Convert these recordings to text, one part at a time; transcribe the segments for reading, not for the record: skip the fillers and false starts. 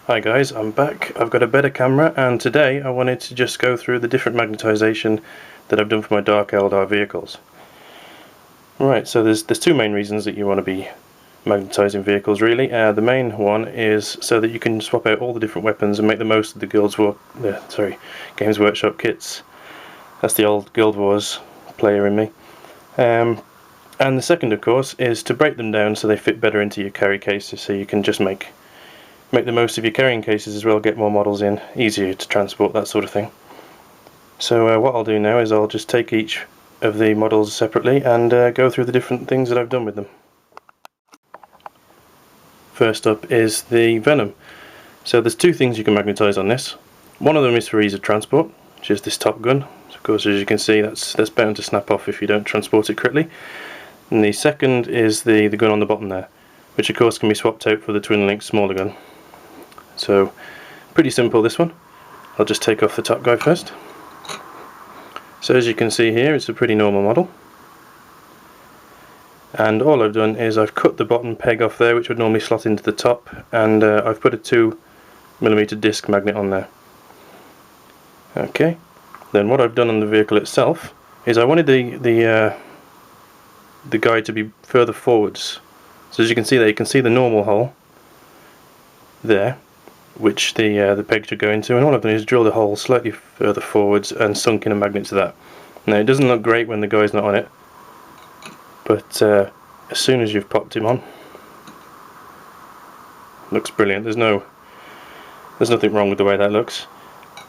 Hi guys, I'm back. I've got a better camera, and today I wanted to just go through the different magnetisation that I've done for my Dark Eldar vehicles. Right, so there's two main reasons that you want to be magnetising vehicles really. The main one is so that you can swap out all the different weapons and make the most of the Games Workshop kits. That's the old Guild Wars player in me. And the second, of course, is to break them down so they fit better into your carry cases, so you can just make the most of your carrying cases as well, get more models in, easier to transport, that sort of thing. So what I'll do now is I'll just take each of the models separately and go through the different things that I've done with them. First up is the Venom. So there's two things you can magnetise on this. One of them is for ease of transport, which is this top gun. Of course, as you can see, that's bound to snap off if you don't transport it correctly. And the second is the gun on the bottom there, which of course can be swapped out for the twin link smaller gun. So pretty simple, this one. I'll just take off the top guy first. So as you can see here, it's a pretty normal model, and all I've done is I've cut the bottom peg off there, which would normally slot into the top, and I've put a 2mm disc magnet on there. Okay, then what I've done on the vehicle itself is I wanted the guide to be further forwards. So as you can see there, you can see the normal hole there, which the peg should go into, and all I've done is drilled a hole slightly further forwards and sunk in a magnet to that. Now it doesn't look great when the guy's not on it, but as soon as you've popped him on, looks brilliant. There's nothing wrong with the way that looks,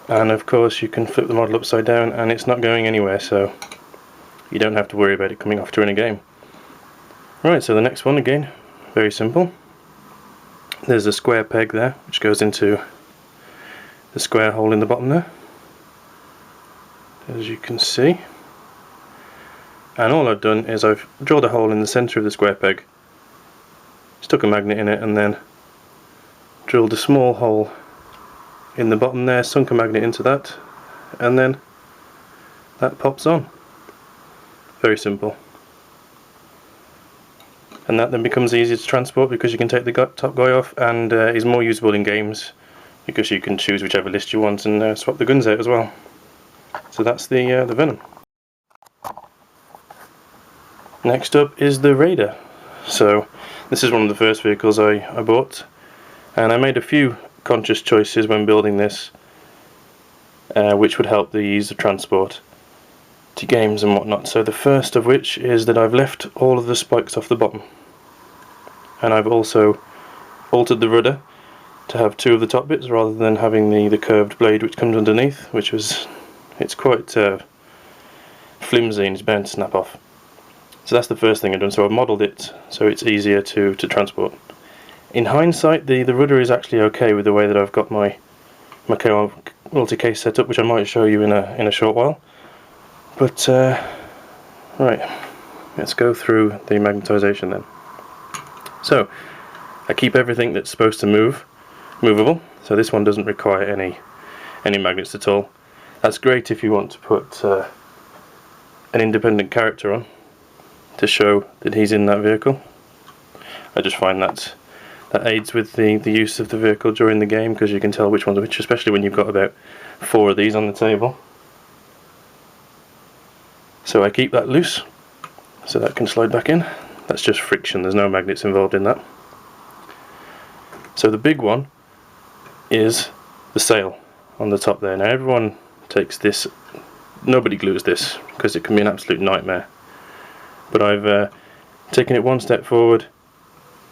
and of course you can flip the model upside down and it's not going anywhere, so you don't have to worry about it coming off during a game. Right, so the next one, again, very simple. There's a square peg there which goes into the square hole in the bottom there, as you can see, and all I've done is I've drilled a hole in the centre of the square peg, stuck a magnet in it, and then drilled a small hole in the bottom there, sunk a magnet into that, and then that pops on. Very simple. And that then becomes easier to transport because you can take the top guy off, and is more usable in games because you can choose whichever list you want and swap the guns out as well. So that's the Venom. Next up is the Raider. So this is one of the first vehicles I bought, and I made a few conscious choices when building this which would help the ease of transport to games and whatnot. So the first of which is that I've left all of the spikes off the bottom, and I've also altered the rudder to have two of the top bits rather than having the curved blade which comes underneath, it's quite flimsy and it's bound to snap off. So that's the first thing I've done. So I've modelled it so it's easier to transport. In hindsight, the rudder is actually okay with the way that I've got my multi-case set up, which I might show you in a short while. But right, let's go through the magnetisation then. So I keep everything that's supposed to move movable. So this one doesn't require any magnets at all. That's great if you want to put an independent character on to show that he's in that vehicle. I just find that aids with the use of the vehicle during the game, because you can tell which one's which, especially when you've got about 4 of these on the table. So I keep that loose so that can slide back in. That's just friction, there's no magnets involved in that. So the big one is the sail on the top there. Now everyone takes this, nobody glues this because it can be an absolute nightmare, but I've taken it one step forward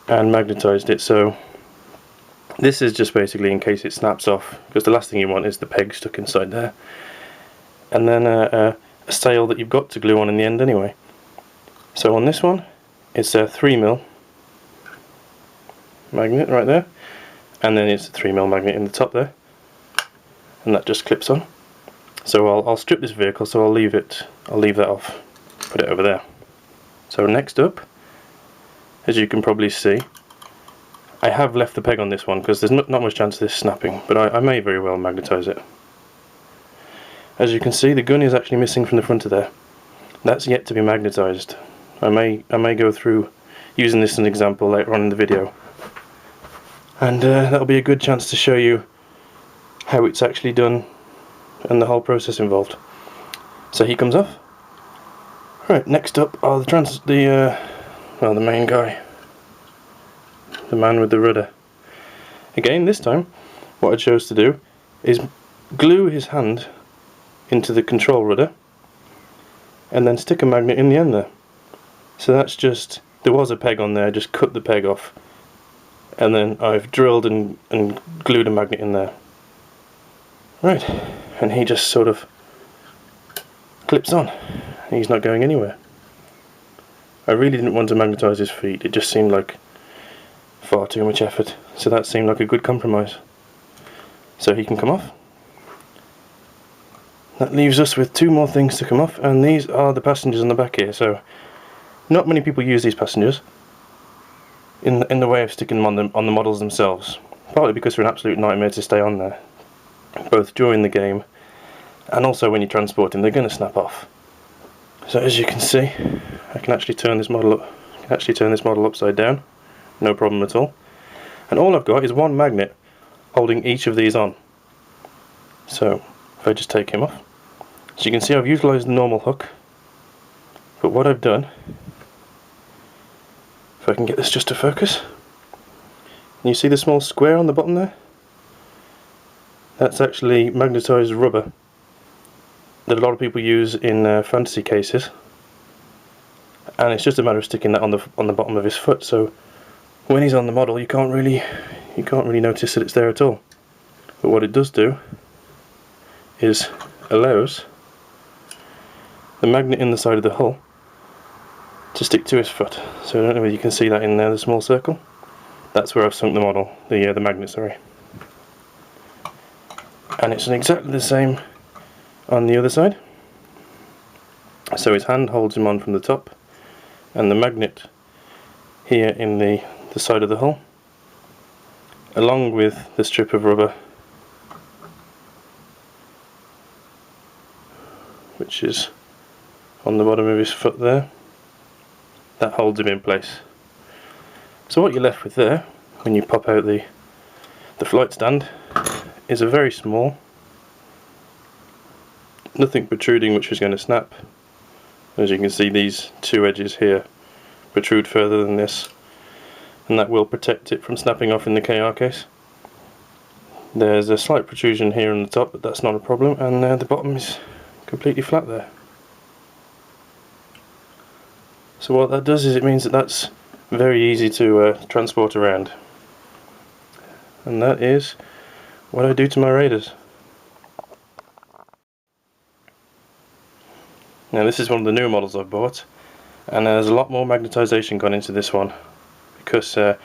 and magnetised it. So this is just basically in case it snaps off, because the last thing you want is the peg stuck inside there, and then a sail that you've got to glue on in the end anyway. So on this one it's a 3mm magnet right there, and then it's a 3mm magnet in the top there, and that just clips on. So I'll strip this vehicle, so I'll leave that off, put it over there. So next up, as you can probably see, I have left the peg on this one because there's not much chance of this snapping, but I may very well magnetise it. As you can see, the gun is actually missing from the front of there. That's yet to be magnetised. I may go through using this as an example later on in the video. and that'll be a good chance to show you how it's actually done and the whole process involved. So he comes off. Right, next up are the main guy, the man with the rudder. Again, this time, what I chose to do is glue his hand into the control rudder and then stick a magnet in the end there. So that's just, there was a peg on there, I just cut the peg off, and then I've drilled and glued a magnet in there. Right, and he just sort of clips on. He's not going anywhere. I really didn't want to magnetise his feet, it just seemed like far too much effort, so that seemed like a good compromise. So he can come off. That leaves us with two more things to come off, and these are the passengers on the back here. So not many people use these passengers in the way of sticking them on the models themselves, partly because they're an absolute nightmare to stay on there, both during the game and also when you're transporting. They're going to snap off. So as you can see, I can actually turn this model upside down, no problem at all. And all I've got is one magnet holding each of these on. So if I just take him off, so you can see I've utilised the normal hook, but what I've done, if I can get this just to focus, and you see the small square on the bottom there? That's actually magnetised rubber that a lot of people use in fantasy cases, and it's just a matter of sticking that on the bottom of his foot. So when he's on the model, you can't really notice that it's there at all. But what it does do is allows the magnet in the side of the hull to stick to his foot. So I don't know whether you can see that in there, the small circle. That's where I've sunk the model, the magnet, sorry. And it's exactly the same on the other side. So his hand holds him on from the top, and the magnet here in the side of the hull, along with the strip of rubber which is on the bottom of his foot there, that holds him in place. So what you're left with there, when you pop out the flight stand, is a very small, nothing protruding which is going to snap. As you can see, these two edges here protrude further than this, and that will protect it from snapping off in the KR case. There's a slight protrusion here on the top, but that's not a problem, and the bottom is completely flat there. So what that does is it means that that's very easy to transport around, and that is what I do to my Raiders. Now this is one of the newer models I've bought, and there's a lot more magnetisation gone into this one, because I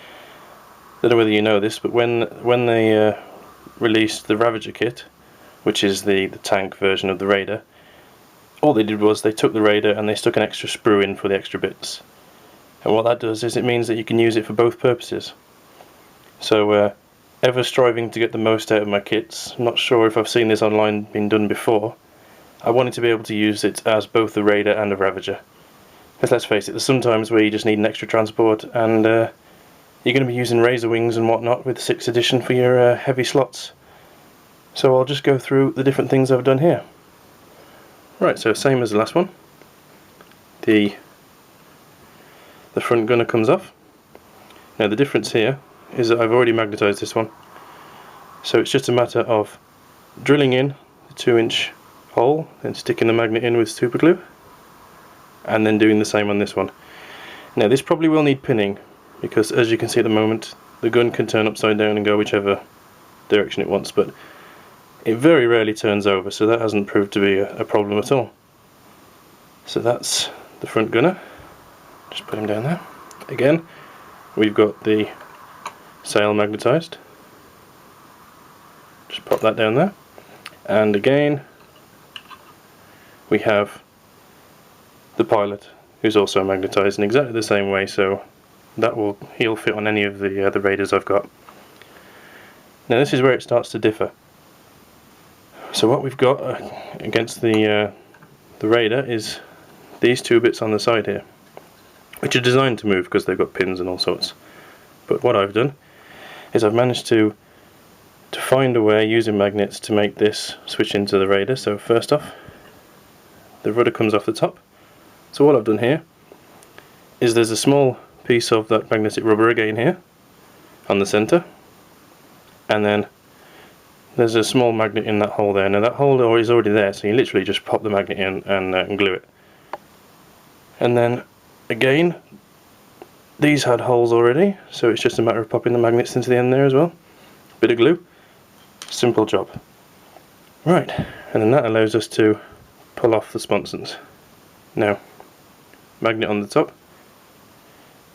don't know whether you know this, but when they released the Ravager kit, which is the tank version of the Raider, all they did was they took the Raider and they stuck an extra sprue in for the extra bits. And what that does is it means that you can use it for both purposes. So ever striving to get the most out of my kits, I'm not sure if I've seen this online being done before, I wanted to be able to use it as both the Raider and a Ravager. Because let's face it, there's some times where you just need an extra transport, and you're going to be using razor wings and whatnot with 6th edition for your heavy slots. So I'll just go through the different things I've done here. Right, so same as the last one. The front gunner comes off. Now the difference here is that I've already magnetised this one. So it's just a matter of drilling in the 2-inch hole, then sticking the magnet in with super glue, and then doing the same on this one. Now this probably will need pinning, because as you can see at the moment, the gun can turn upside down and go whichever direction it wants, but it very rarely turns over, so that hasn't proved to be a problem at all. So that's the front gunner. Just put him down there. Again, we've got the sail magnetised. Just pop that down there. And again, we have the pilot, who's also magnetised in exactly the same way, so he'll fit on any of the Raiders I've got. Now this is where it starts to differ. So what we've got against the Raider is these two bits on the side here, which are designed to move because they've got pins and all sorts. But what I've done is I've managed to find a way using magnets to make this switch into the Raider. So first off, the rudder comes off the top. So what I've done here is there's a small piece of that magnetic rubber again here on the center, and then there's a small magnet in that hole there. Now that hole is already there, so you literally just pop the magnet in and glue it. And then again, these had holes already, so it's just a matter of popping the magnets into the end there as well. Bit of glue, simple job. Right, and then that allows us to pull off the sponsons. Now, magnet on the top,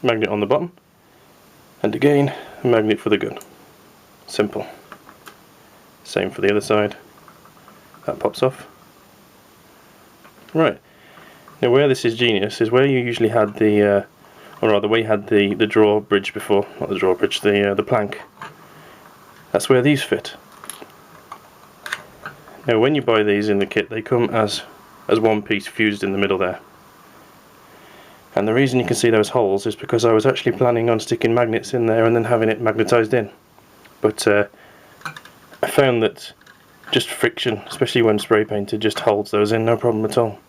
magnet on the bottom, and again, a magnet for the gun. Simple. Same for the other side. That pops off. Right. Now where this is genius is where you usually had the, or rather where you had the drawbridge before, not the drawbridge, the plank. That's where these fit. Now when you buy these in the kit, they come as one piece fused in the middle there. And the reason you can see those holes is because I was actually planning on sticking magnets in there and then having it magnetized in. But I found that just friction, especially when spray painted, just holds those in, no problem at all.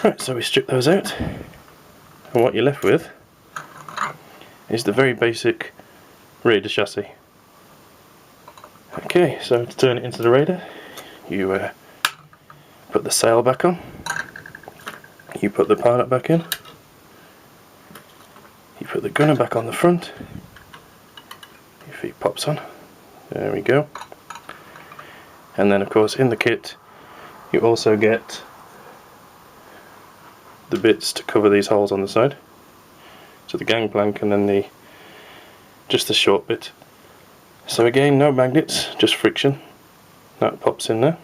Right, so we strip those out, and what you're left with is the very basic Raider chassis. Okay, so to turn it into the Raider, you put the sail back on, you put the pilot back in, you put the gunner back on the front, your feet pops on, there we go. And then of course in the kit you also get the bits to cover these holes on the side. So the gangplank and then just the short bit. So again, no magnets, just friction. That pops in there.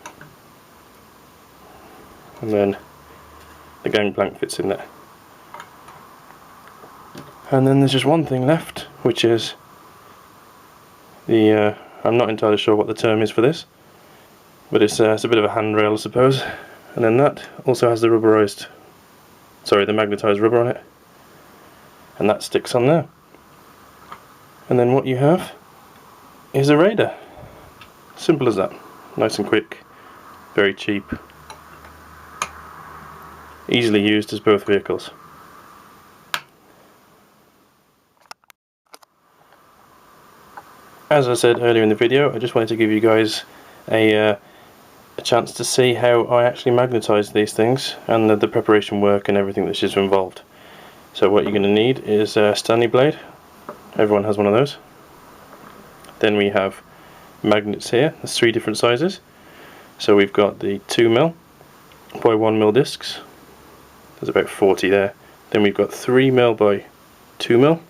And then the gangplank fits in there. And then there's just one thing left, which is the, I'm not entirely sure what the term is for this, but it's a bit of a handrail, I suppose. And then that also has the the magnetized rubber on it, and that sticks on there. And then what you have is a Raider. Simple as that. Nice and quick, very cheap, easily used as both vehicles. As I said earlier in the video, I just wanted to give you guys a chance to see how I actually magnetize these things and the preparation work and everything that's just involved. So what you're going to need is a Stanley blade. Everyone has one of those. Then we have magnets here. There's 3 different sizes. So we've got the 2mm by 1mm discs. There's about 40 there. Then we've got 3mm by 2mm.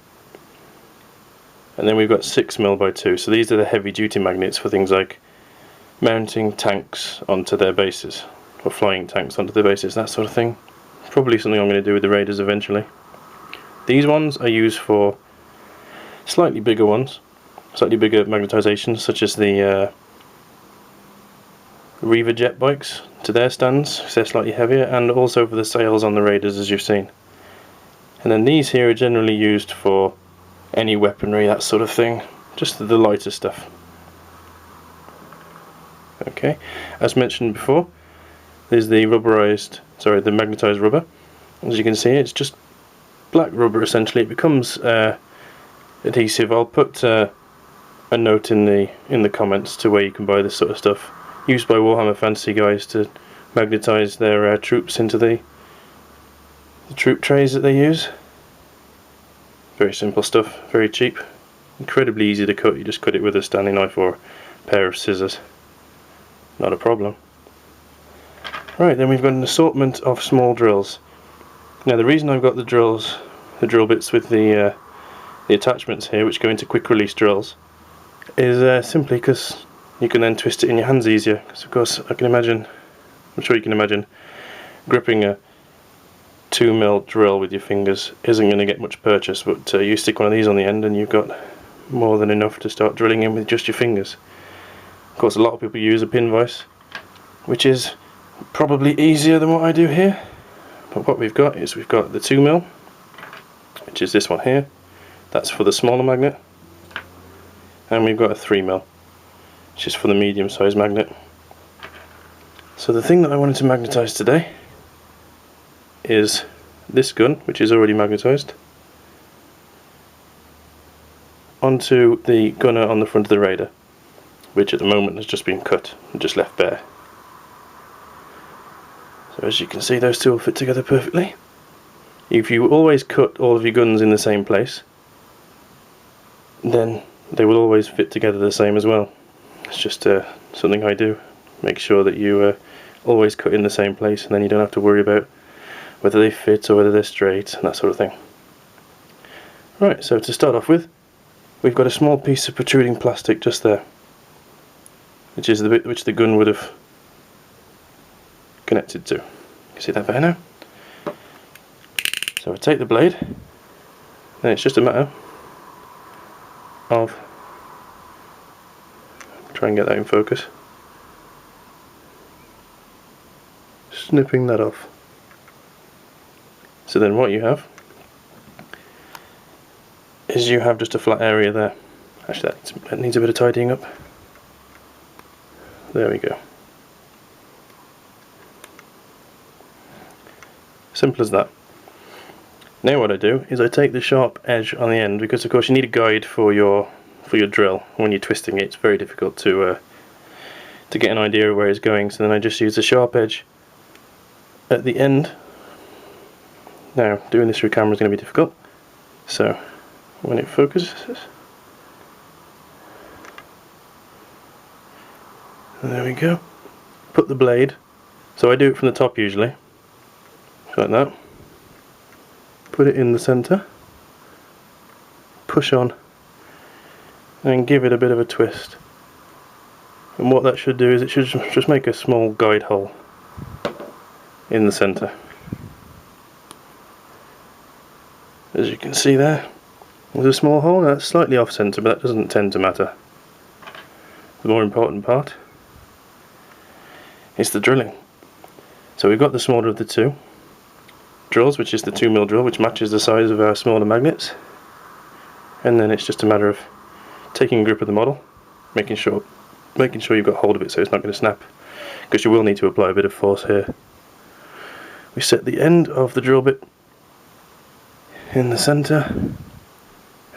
And then we've got 6mm by 2. So these are the heavy duty magnets for things like mounting tanks onto their bases, or flying tanks onto their bases, that sort of thing. Probably something I'm going to do with the Raiders eventually. These ones are used for slightly bigger ones, slightly bigger magnetizations, such as the Ravager jet bikes to their stands, because they're slightly heavier, and also for the sails on the Raiders, as you've seen. And then these here are generally used for any weaponry, that sort of thing, just the lighter stuff. Okay, as mentioned before, there's the the magnetized rubber. As you can see, it's just black rubber essentially. It becomes adhesive. I'll put a note in the comments to where you can buy this sort of stuff. Used by Warhammer Fantasy guys to magnetize their troops into the troop trays that they use. Very simple stuff, very cheap, incredibly easy to cut. You just cut it with a Stanley knife or a pair of scissors. Not a problem. Right, then we've got an assortment of small drills. Now the reason I've got the drill bits with the attachments here, which go into quick release drills, is simply because you can then twist it in your hands easier. Because of course I'm sure you can imagine, gripping a 2mm drill with your fingers isn't going to get much purchase, but you stick one of these on the end and you've got more than enough to start drilling in with just your fingers. Of course, a lot of people use a pin vise, which is probably easier than what I do here. But what we've got is we've got the 2mm, which is this one here. That's for the smaller magnet. and we've got a 3mm, which is for the medium size magnet. So the thing that I wanted to magnetise today is this gun, which is already magnetised, onto the gunner on the front of the Raider, which at the moment has just been cut and just left bare. So as you can see, those two will fit together perfectly. If you always cut all of your guns in the same place, then they will always fit together the same as well. It's just something I do. Make sure that you always cut in the same place, and then you don't have to worry about whether they fit or whether they're straight and that sort of thing. Right, so to start off with, we've got a small piece of protruding plastic just there, which is the bit which the gun would have connected to. You see that better now? So I take the blade, and it's just a matter of, try and get that in focus, snipping that off. So then what you have is you have just a flat area there. Actually that needs a bit of tidying up. There we go. Simple as that. Now what I do is I take the sharp edge on the end, because of course you need a guide for your drill. When you're twisting it, it's very difficult to get an idea of where it's going, so then I just use the sharp edge at the end. Now doing this through camera is going to be difficult, so when it focuses, there we go. Put the blade, so I do it from the top usually, like that. Put it in the centre, push on, and give it a bit of a twist. And what that should do is it should just make a small guide hole in the centre. As you can see there, there's a small hole. Now it's slightly off centre, but that doesn't tend to matter. The more important part is the drilling. So we've got the smaller of the two drills, which is the 2mm drill, which matches the size of our smaller magnets, and then it's just a matter of taking a grip of the model, making sure you've got hold of it so it's not going to snap, because you will need to apply a bit of force here. We set the end of the drill bit in the centre,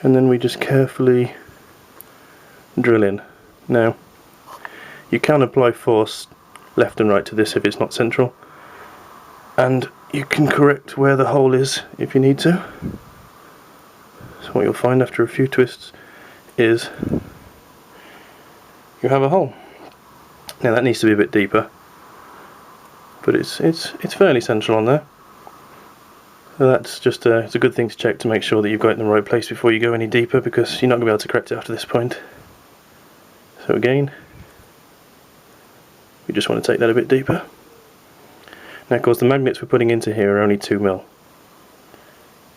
and then we just carefully drill in. Now you can apply force left and right to this if it's not central, and you can correct where the hole is if you need to. So what you'll find after a few twists is you have a hole. Now that needs to be a bit deeper, but it's fairly central on there. So that's just it's a good thing to check to make sure that you've got it in the right place before you go any deeper, because you're not going to be able to correct it after this point. So again, we just want to take that a bit deeper. Now of course the magnets we're putting into here are only 2mm.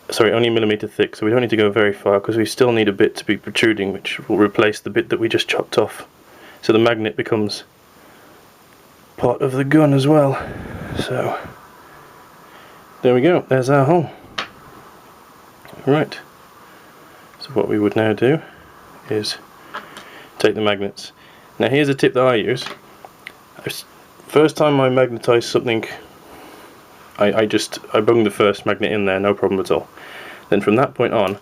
Sorry, only a millimetre thick, so we don't need to go very far, because we still need a bit to be protruding, which will replace the bit that we just chopped off. So the magnet becomes part of the gun as well. So there we go, there's our hole. Right, so what we would now do is take the magnets. Now here's a tip that I use. First time I magnetise something, I bung the first magnet in there, no problem at all. Then from that point on,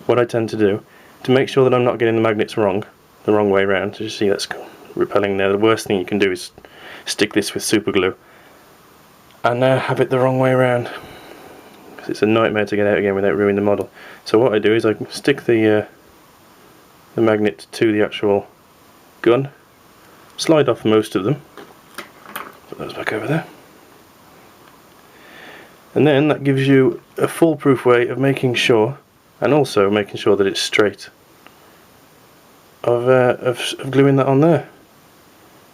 what I tend to do, to make sure that I'm not getting the magnets wrong, the wrong way around, as you see that's repelling there, the worst thing you can do is stick this with super glue and have it the wrong way around, because it's a nightmare to get out again without ruining the model. So what I do is I stick the magnet to the actual gun, slide off most of them, put those back over there, and then that gives you a foolproof way of making sure, and also making sure that it's straight, of gluing that on there.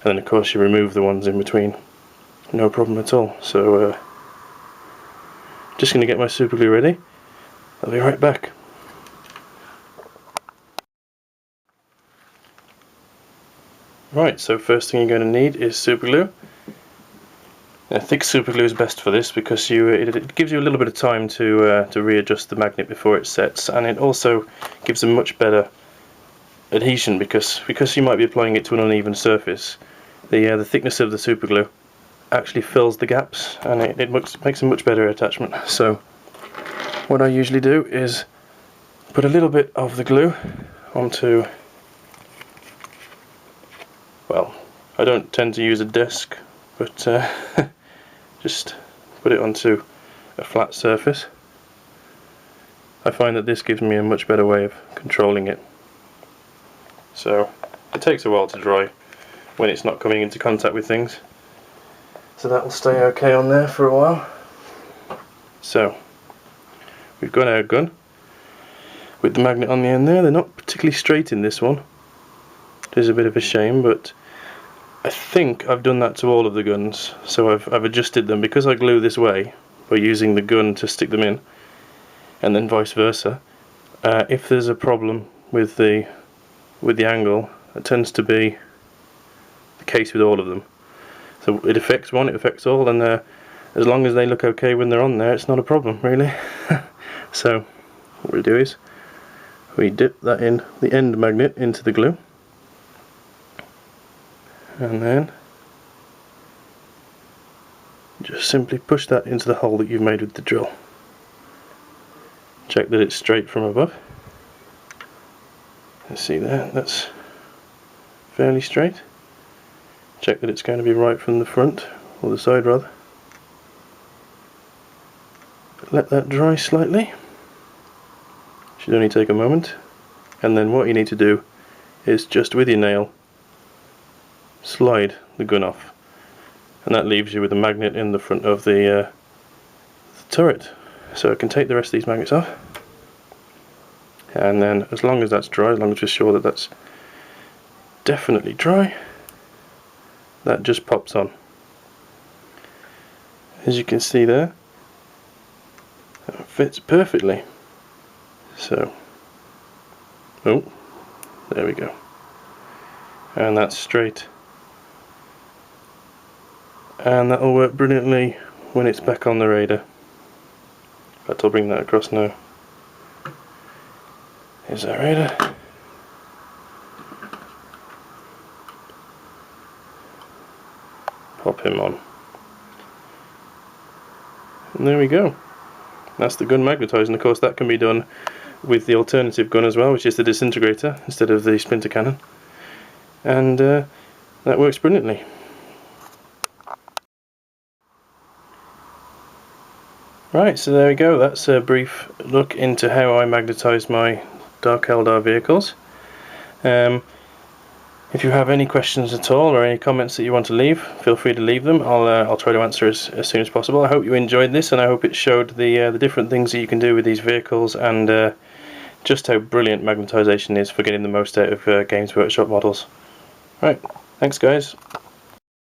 And then of course you remove the ones in between, no problem at all. So just going to get my super glue ready. I'll be right back. Right, so first thing you're going to need is super glue. Now, thick super glue is best for this, because it gives you a little bit of time to readjust the magnet before it sets, and it also gives a much better adhesion, because you might be applying it to an uneven surface. The thickness of the super glue actually fills the gaps, and it makes a much better attachment. So what I usually do is put a little bit of the glue onto, well, I don't tend to use a desk, but just put it onto a flat surface. I find that this gives me a much better way of controlling it. So it takes a while to dry when it's not coming into contact with things, so that will stay okay on there for a while. So we've got our gun with the magnet on the end there. They're not particularly straight in this one, it is a bit of a shame, but I think I've done that to all of the guns. So I've adjusted them, because I glue this way by using the gun to stick them in, and then vice versa. If there's a problem with the angle, it tends to be the case with all of them. So it affects one, it affects all, and as long as they look okay when they're on there, it's not a problem really. So what we do is we dip that in, the end magnet, into the glue, and then just simply push that into the hole that you've made with the drill. Check that it's straight from above. You see there, that's fairly straight. Check that it's going to be right from the front, or the side rather. Let that dry slightly. Should only take a moment. And then what you need to do is just with your nail slide the gun off, and that leaves you with a magnet in the front of the turret. So I can take the rest of these magnets off, and then as long as that's dry, as long as we're sure that that's definitely dry, that just pops on. As you can see there, that fits perfectly. So, oh, there we go, and that's straight, and that'll work brilliantly when it's back on the Raider. In fact, I'll bring that across now. Here's our Raider. Pop him on. And there we go. That's the gun magnetised, and of course that can be done with the alternative gun as well, which is the disintegrator instead of the splinter cannon. And that works brilliantly. Right, so there we go. That's a brief look into how I magnetise my Dark Eldar vehicles. If you have any questions at all, or any comments that you want to leave, feel free to leave them. I'll try to answer as soon as possible. I hope you enjoyed this, and I hope it showed the different things that you can do with these vehicles, and just how brilliant magnetisation is for getting the most out of Games Workshop models. Right, thanks guys.